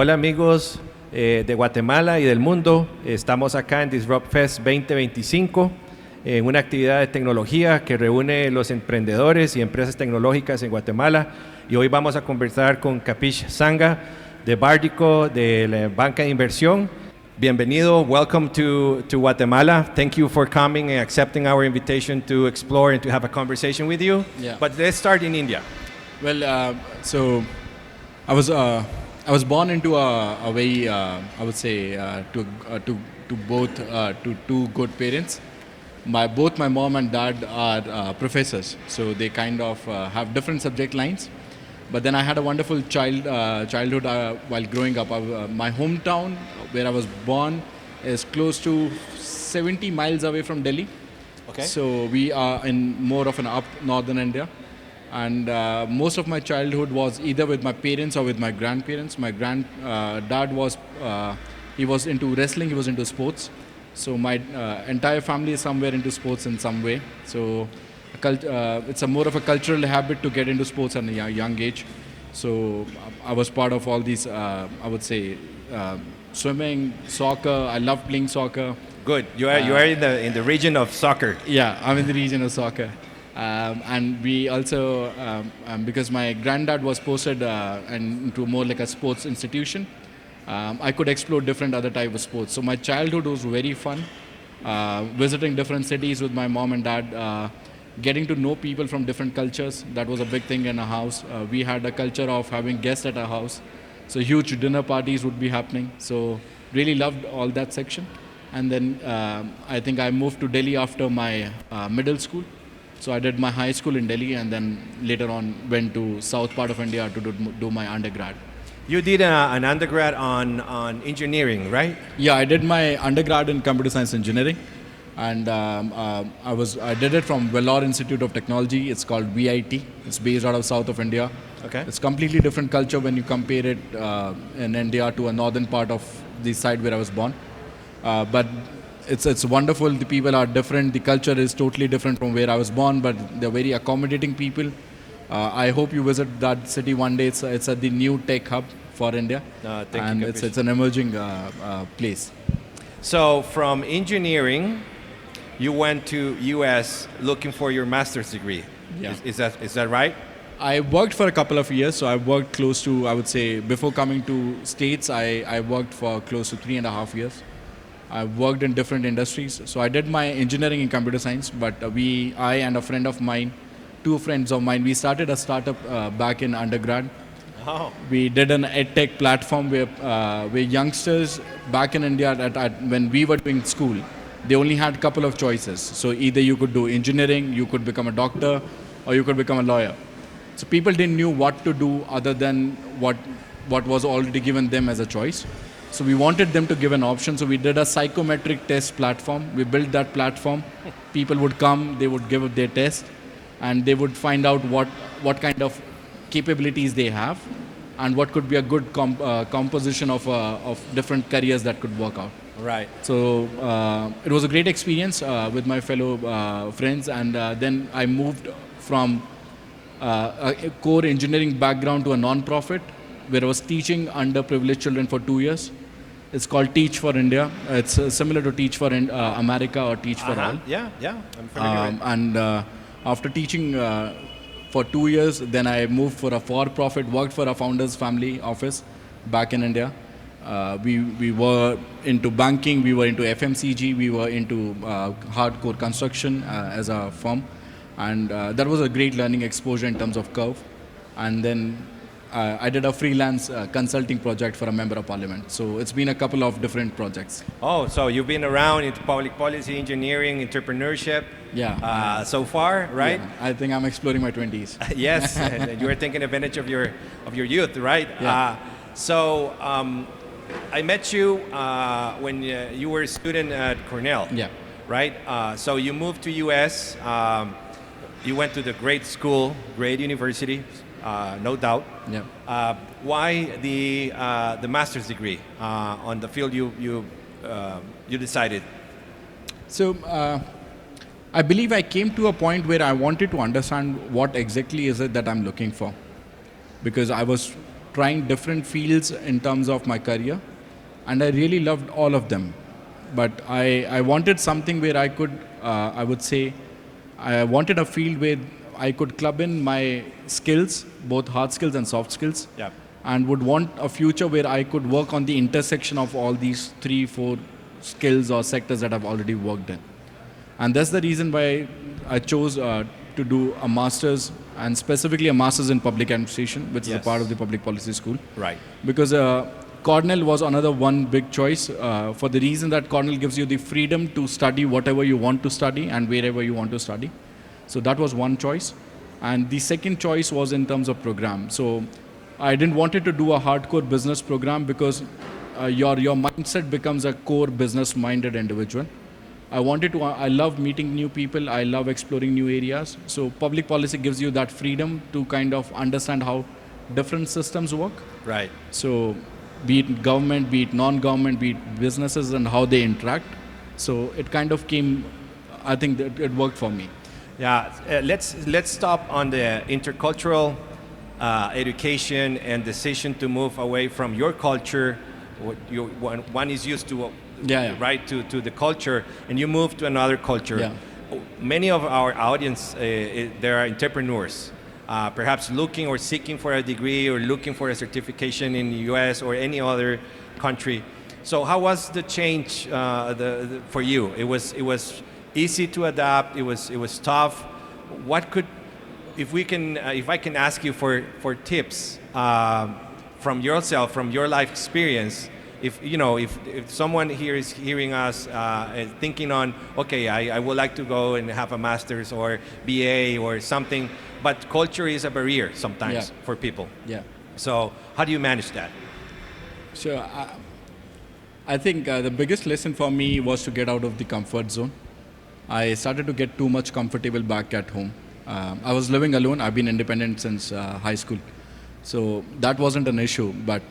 Hola amigos de Guatemala y del mundo, estamos acá en Disrupt Fest 2025, en una actividad de tecnología que reúne los emprendedores y empresas tecnológicas en Guatemala, y hoy vamos a conversar con Kapish Sanga de Bardi Co, de la banca de inversión. Bienvenido, welcome to Guatemala. Thank you for coming and accepting our invitation to explore and to have a conversation with you. Yeah. But let's start in India. Well, so I was born into a very I would say to both to two good parents. Both my mom and dad are professors, so they kind of have different subject lines. But then I had a wonderful childhood while growing up. My hometown, where I was born, is close to 70 miles away from Delhi. Okay. So we are in more of an up northern India. And most of my childhood was either with my parents or with my grandparents. My dad was he was into wrestling, he was into sports. So my entire family is somewhere into sports in some way. So it's more of a cultural habit to get into sports at a young age. So I was part of all these, I would say, swimming, soccer. I love playing soccer. Good. You are in the region of soccer. Yeah, I'm in the region of soccer. And we also, because my granddad was posted into more like a sports institution, I could explore different other type of sports. So my childhood was very fun, visiting different cities with my mom and dad, getting to know people from different cultures. That was a big thing in our house. We had a culture of having guests at our house. So huge dinner parties would be happening. So really loved all that section. And then I think I moved to Delhi after my middle school. So I did my high school in Delhi, and then later on went to south part of India to do my undergrad. You did an undergrad on engineering, right? Yeah, I did my undergrad in computer science engineering, and I did it from Vellore Institute of Technology. It's called VIT. It's based out of south of India. Okay. It's completely different culture when you compare it in India to a northern part of the side where I was born. But it's wonderful. The people are different. The culture is totally different from where I was born, but they're very accommodating people. I hope you visit that city one day. It's at the new tech hub for India, Thank you, Kapish. it's an emerging place. So from engineering, you went to US looking for your master's degree. Yeah. Is that right? I worked for a couple of years, so I worked close to, I would say, before coming to States, I worked for close to 3.5 years. I worked in different industries. So I did my engineering in computer science, but I and a friend of mine, two friends of mine, we started a startup back in undergrad. Oh. We did an edtech platform where youngsters back in India, when we were doing school, they only had a couple of choices. So either you could do engineering, you could become a doctor, or you could become a lawyer. So people didn't know what to do other than what was already given them as a choice. So we wanted them to give an option. So we did a psychometric test platform. We built that platform. People would come, they would give their test, and they would find out what kind of capabilities they have, and what could be a good composition of different careers that could work out. Right. So it was a great experience with my fellow friends, and then I moved from a core engineering background to a non-profit where I was teaching underprivileged children for 2 years. It's called Teach for India. It's similar to Teach for America or Teach for All. Yeah, I'm familiar with it. And after teaching for 2 years, then I moved for a for-profit, worked for a founder's family office back in India. We were into banking, we were into FMCG, we were into hardcore construction as a firm. And that was a great learning exposure in terms of curve. And then I did a freelance consulting project for a member of parliament. So it's been a couple of different projects. Oh, so you've been around into public policy, engineering, entrepreneurship. Yeah. So far, right? Yeah, I think I'm exploring my 20s. Yes, and you are taking advantage of your youth, right? Yeah. So I met you when you were a student at Cornell. Yeah. Right. So you moved to U.S. You went to the great school, great university, no doubt. Yeah. Why the master's degree on the field you decided? So I believe I came to a point where I wanted to understand what exactly is it that I'm looking for, because I was trying different fields in terms of my career, and I really loved all of them. But I wanted something where I could, I would say, I wanted a field where I could club in my skills, both hard skills and soft skills, Yeah. and would want a future where I could work on the intersection of all these 3-4 skills or sectors that I've already worked in. And that's the reason why I chose to do a master's, and specifically a master's in public administration, which is a part of the public policy school. Right. Because Cornell was another one big choice for the reason that Cornell gives you the freedom to study whatever you want to study and wherever you want to study. So that was one choice. And the second choice was in terms of program. So I didn't want it to do a hardcore business program because your mindset becomes a core business-minded individual. I love meeting new people. I love exploring new areas. So public policy gives you that freedom to kind of understand how different systems work. Right. So be it government, be it non-government, be it businesses and how they interact. So it kind of came, I think that it worked for me. Yeah, let's stop on the intercultural education and decision to move away from your culture. One is used to, right, to the culture, and you move to another culture. Yeah. Many of our audience, there are entrepreneurs, perhaps looking or seeking for a degree or looking for a certification in the US or any other country. So how was the change for you? It was easy to adapt. It was tough. What could, if I can ask you for tips from yourself, from your life experience, if someone here is hearing us thinking on, okay, I would like to go and have a master's or BA or something, but culture is a barrier sometimes for people. Yeah. So how do you manage that? So I think the biggest lesson for me was to get out of the comfort zone. I started to get too much comfortable back at home. I was living alone. I've been independent since high school. So that wasn't an issue, but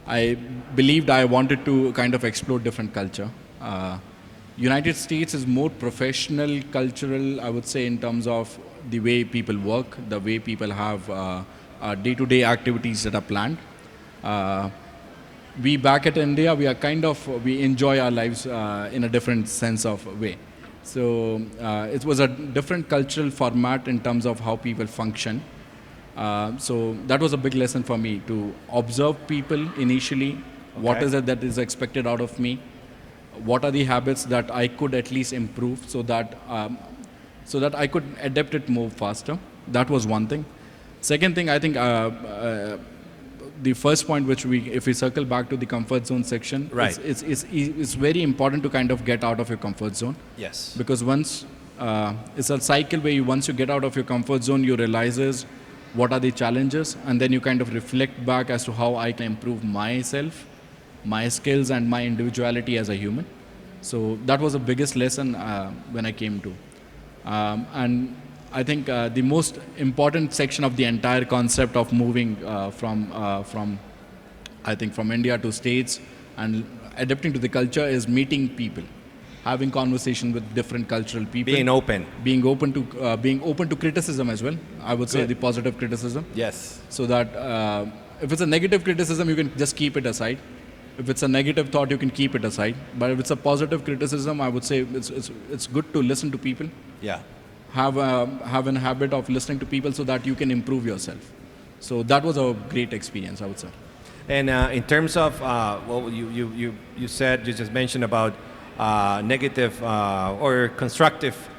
I believed I wanted to kind of explore different culture. United States is more professional, cultural, I would say, in terms of the way people work, the way people have day-to-day activities that are planned. We back at India, we enjoy our lives in a different sense of way. So it was a different cultural format in terms of how people function. So that was a big lesson for me, to observe people initially. Okay. What is it that is expected out of me? What are the habits that I could at least improve so that I could adapt it more faster? That was one thing. Second thing, I think the first point, if we circle back to the comfort zone section, right, it's very important to kind of get out of your comfort zone. Yes. Because once it's a cycle where once you get out of your comfort zone, you realize what are the challenges, and then you kind of reflect back as to how I can improve myself, my skills, and my individuality as a human. So that was the biggest lesson when I came to. And I think the most important section of the entire concept of moving from India to States and adapting to the culture is meeting people, having conversation with different cultural people, being open to criticism as well. I would say the positive criticism. Yes. So that if it's a negative criticism, you can just keep it aside. If it's a negative thought, you can keep it aside. But if it's a positive criticism, I would say it's good to listen to people. Yeah. Have a habit of listening to people so that you can improve yourself. So that was a great experience, I would say. And in terms of you just mentioned about negative or constructive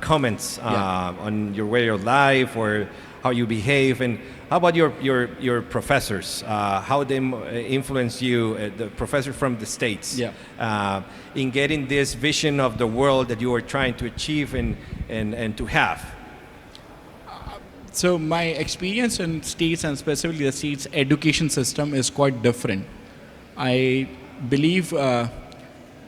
comments on your way of life or how you behave, and how about your professors? How they influence you, the professor from the States, in getting this vision of the world that you are trying to achieve and to have? So my experience in States, and specifically the States education system, is quite different. I believe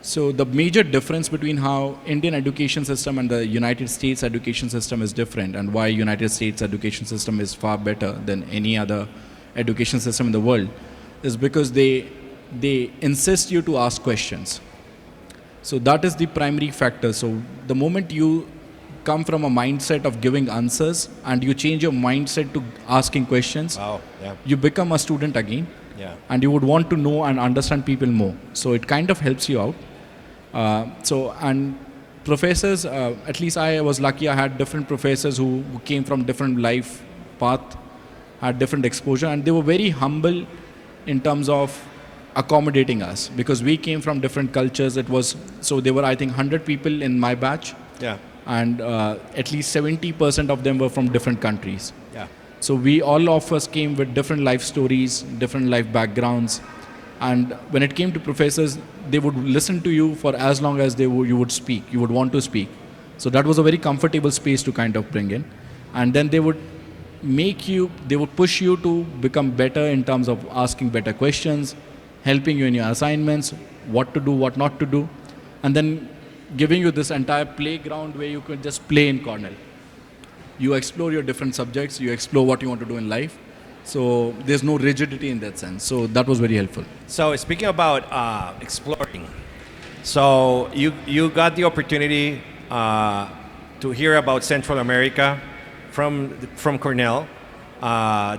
so the major difference between how Indian education system and the United States education system is different, and why United States education system is far better than any other education system in the world, is because they insist you to ask questions. So that is the primary factor. So the moment you come from a mindset of giving answers and you change your mindset to asking questions, Wow. Yeah. you become a student again. Yeah. And you would want to know and understand people more. So it kind of helps you out. And professors, at least I was lucky, I had different professors who came from different life path, had different exposure, and they were very humble in terms of accommodating us because we came from different cultures. So there were, I think, 100 people in my batch. Yeah. And at least 70% of them were from different countries. Yeah. So all of us came with different life stories, different life backgrounds. And when it came to professors, they would listen to you for as long as you would speak, you would want to speak. So that was a very comfortable space to kind of bring in. And then they would push you to become better in terms of asking better questions, helping you in your assignments, what to do, what not to do. And then giving you this entire playground where you could just play in Cornell. You explore your different subjects, you explore what you want to do in life. So there's no rigidity in that sense. So that was very helpful. So speaking about exploring, so you got the opportunity to hear about Central America from Cornell.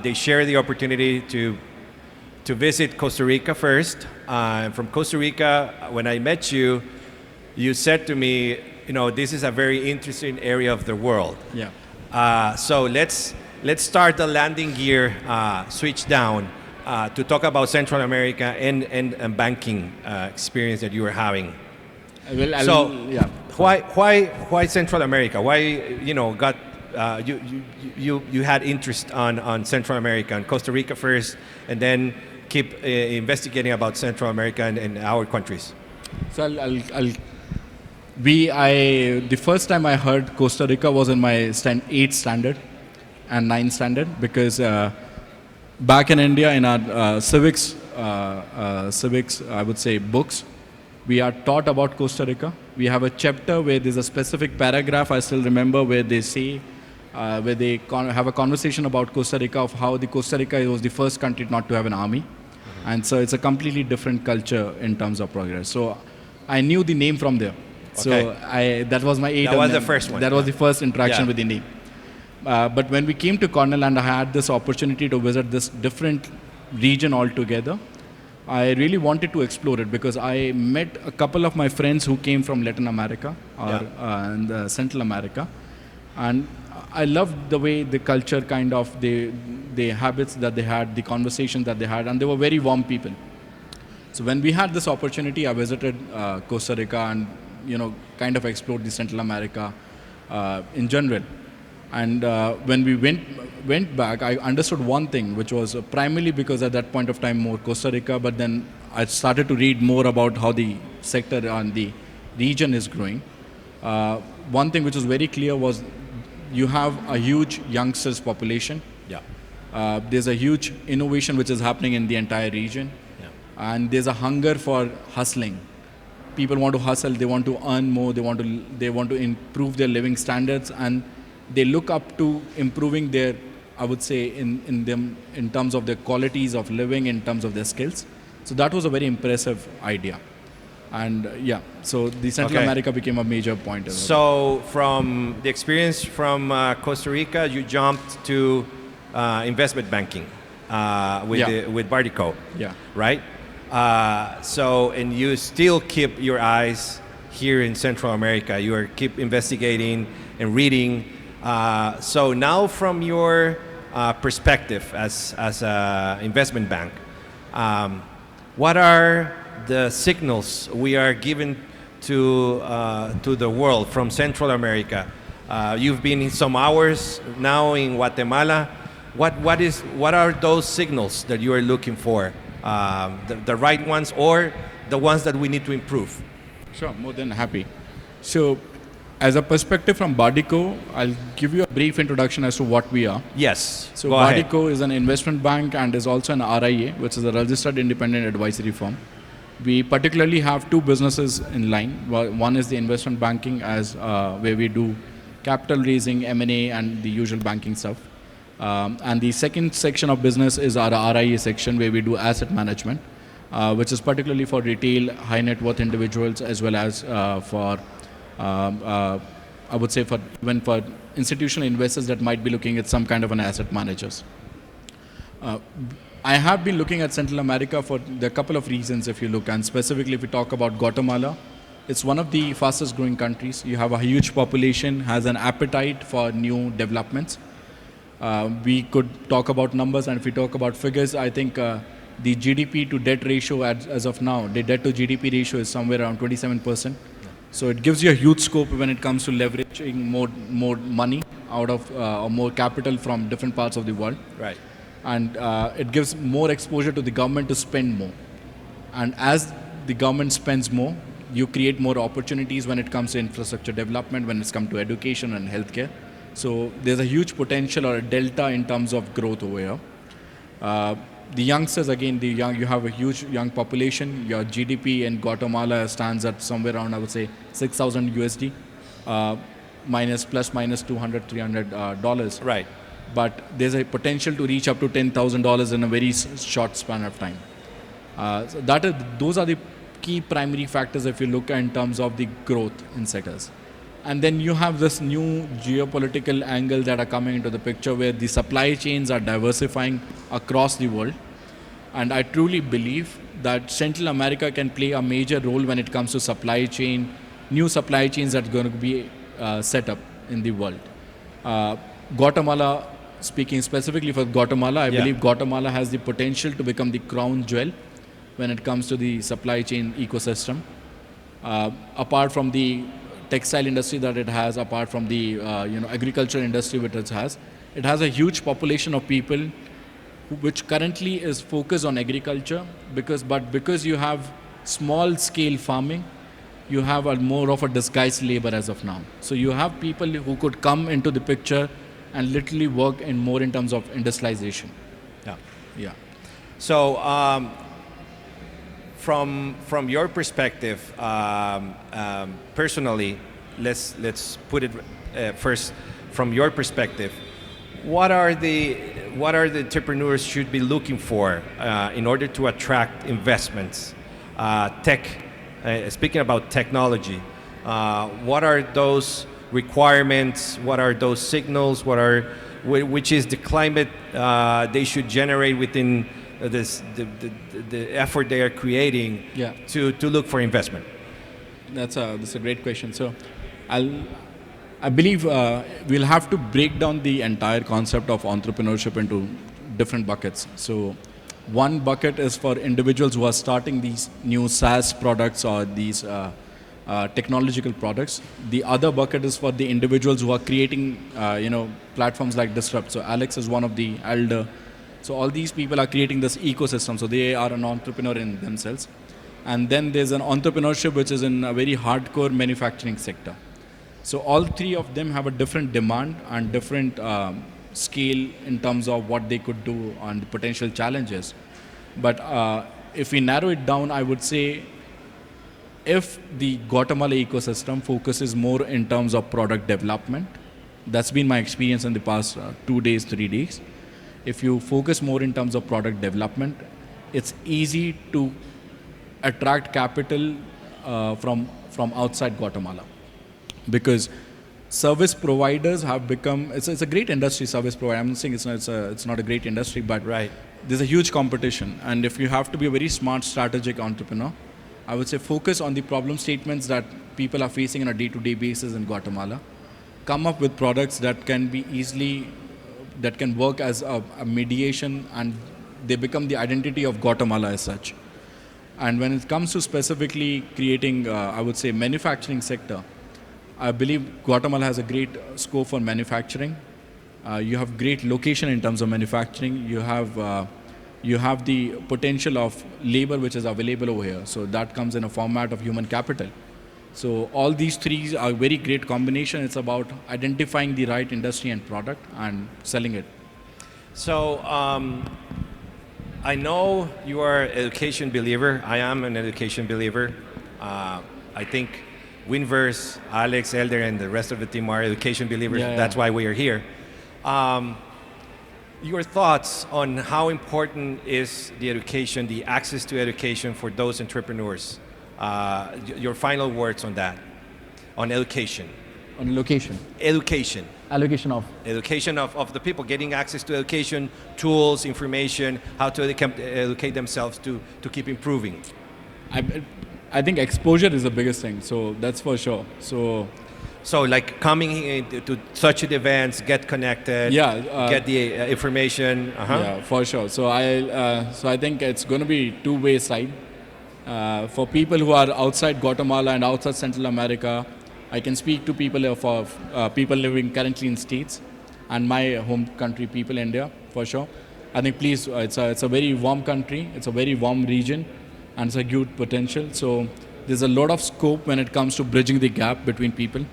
They share the opportunity to visit Costa Rica first. From Costa Rica, when I met you, you said to me, this is a very interesting area of the world. Yeah. So let's start the landing gear switch down to talk about Central America and banking experience that you were having. Why Central America? Why you had interest on Central America and Costa Rica first, and then keep investigating about Central America and our countries? So the first time I heard Costa Rica was in my 8th standard and 9th standard because back in India in our civics, I would say books, we are taught about Costa Rica. We have a chapter where there's a specific paragraph, I still remember, where they say, where they have a conversation about Costa Rica, of how the Costa Rica was the first country not to have an army. Mm-hmm. And so it's a completely different culture in terms of progress. So I knew the name from there. Okay. So that was my 8th. That was the first one. That was the first interaction with the name. But when we came to Cornell and I had this opportunity to visit this different region altogether, I really wanted to explore it because I met a couple of my friends who came from Latin America and Central America. And I loved the way the culture kind of, the habits that they had, the conversations that they had, and they were very warm people. So when we had this opportunity, I visited Costa Rica and kind of explored the Central America in general. And when we went back, I understood one thing, which was primarily because at that point of time more Costa Rica, but then I started to read more about how the sector and the region is growing. One thing which was very clear was you have a huge youngsters population. Yeah. There's a huge innovation which is happening in the entire region. Yeah. And there's a hunger for hustling. People want to hustle, they want to earn more, they want to improve their living standards, and they look up to improving their, I would say, in terms of their qualities of living, in terms of their skills. So that was a very impressive idea. And so the Central America became a major point. So from the experience from Costa Rica, you jumped to investment banking with Bardi Co. Yeah. Right? And you still keep your eyes here in Central America. You keep investigating and reading. So now from your perspective as an investment bank, what are the signals we are giving to the world from Central America? You've been in some hours now in Guatemala. What are those signals that you are looking for? The right ones or the ones that we need to improve? Sure, more than happy. So, as a perspective from Bardi Co, I'll give you a brief introduction as to what we are. Yes. So Bardi Co is an investment bank and is also an RIA, which is a registered independent advisory firm. We particularly have two businesses in line. One is the investment banking, as where we do capital raising, M&A, and the usual banking stuff. And the second section of business is our RIA section, where we do asset management, which is particularly for retail, high net worth individuals, as well as for I would say for even for institutional investors that might be looking at some kind of an asset managers. I have been looking at Central America for a couple of reasons if you look, and specifically if we talk about Guatemala, it's one of the fastest growing countries. You have a huge population, has an appetite for new developments. We could talk about numbers, and if we talk about figures, I think the GDP to debt ratio as of now, the debt to GDP ratio is somewhere around 27%. So it gives you a huge scope when it comes to leveraging more money out of or more capital from different parts of the world. Right. And it gives more exposure to the government to spend more. And as the government spends more, you create more opportunities when it comes to infrastructure development, when it's come to education and healthcare. So there's a huge potential or a delta in terms of growth over here. The youngsters, again, you have a huge young population. Your GDP in Guatemala stands at somewhere around, I would say, 6,000 USD, plus minus $200, $300. Right. But there's a potential to reach up to $10,000 in a very short span of time. So those are the key primary factors if you look in terms of the growth in sectors. And then you have this new geopolitical angle that are coming into the picture where the supply chains are diversifying across the world. And I truly believe that Central America can play a major role when it comes to supply chain, new supply chains that are going to be set up in the world. Guatemala, speaking specifically for Guatemala, I believe Guatemala has the potential to become the crown jewel when it comes to the supply chain ecosystem. Apart from the textile industry that it has, apart from the agricultural industry which it has a huge population of people which currently is focused on agriculture because you have small scale farming, you have more of a disguised labor as of now. So you have people who could come into the picture and literally work more in terms of industrialization. Yeah. So from your perspective, personally, let's put it first from your perspective. What are the entrepreneurs should be looking for in order to attract investments? Speaking about technology, what are those requirements? What are those signals? Which is the climate they should generate within the effort they are creating to look for investment? That's a great question. So I believe we'll have to break down the entire concept of entrepreneurship into different buckets. So one bucket is for individuals who are starting these new SaaS products or these technological products. The other bucket is for the individuals who are creating platforms like Disrupt. So Alex is one of the elder. So all these people are creating this ecosystem. So they are an entrepreneur in themselves. And then there's an entrepreneurship which is in a very hardcore manufacturing sector. So all three of them have a different demand and different scale in terms of what they could do and the potential challenges. But if we narrow it down, I would say if the Guatemala ecosystem focuses more in terms of product development, that's been my experience in the past 2 days, 3 days. If you focus more in terms of product development, it's easy to attract capital from outside Guatemala. Because service providers have become, it's a great industry, service provider. I'm not saying it's not a great industry, but there's a huge competition. And if you have to be a very smart, strategic entrepreneur, I would say focus on the problem statements that people are facing on a day-to-day basis in Guatemala. Come up with products that can work as a mediation, and they become the identity of Guatemala as such. And when it comes to specifically creating, I would say, manufacturing sector, I believe Guatemala has a great scope for manufacturing. You have great location in terms of manufacturing. You have the potential of labor which is available over here. So that comes in a format of human capital. So all these three are very great combination. It's about identifying the right industry and product and selling it. So I know you are an education believer. I am an education believer. I think Winverse, Alex, Elder, and the rest of the team are education believers. That's why we are here. Your thoughts on how important is the education, the access to education for those entrepreneurs? Your final words on that, on education. On location. Education. Allocation of. Education of the people, getting access to education, tools, information, how to educate themselves to keep improving. I think exposure is the biggest thing, so that's for sure. So like coming to such events, get connected, get the information. Yeah, for sure. So I think it's going to be two-way side. For people who are outside Guatemala and outside Central America, I can speak to people people living currently in States and my home country, people India, for sure. I think please, it's a very warm country, it's a very warm region, and it's a huge potential. So there's a lot of scope when it comes to bridging the gap between people.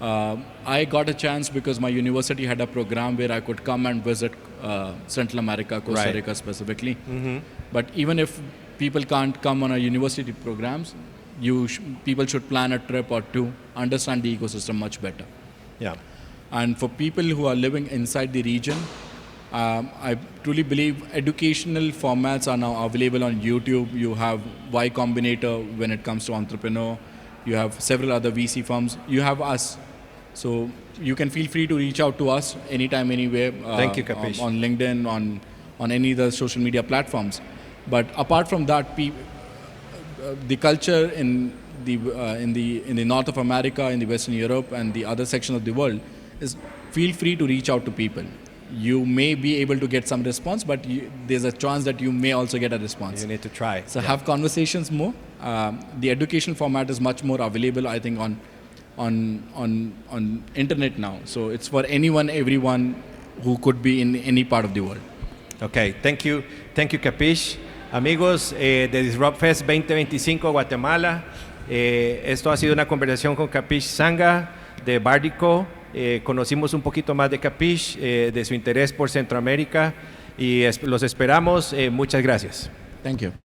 I got a chance because my university had a program where I could come and visit Central America, Costa Rica specifically. Mm-hmm. But even if people can't come on a university programs, people should plan a trip or two, understand the ecosystem much better. Yeah. And for people who are living inside the region, I truly believe educational formats are now available on YouTube. You have Y Combinator when it comes to entrepreneur. You have several other VC firms. You have us. So you can feel free to reach out to us anytime, anywhere. Thank you, Kapish. On LinkedIn, on any other social media platforms. But apart from that, the culture in the North of America, in the Western Europe, and the other section of the world is feel free to reach out to people. You may be able to get some response, but there's a chance that you may also get a response. You need to try. So have conversations more. The education format is much more available, I think, on internet now. So it's for anyone, everyone who could be in any part of the world. Okay, thank you, Kapish. Amigos de Disrupt Fest 2025 Guatemala, esto ha sido una conversación con Kapish Sanga de Bardi Co. Conocimos un poquito más de Kapish, de su interés por Centroamérica y los esperamos. Muchas gracias. Thank you.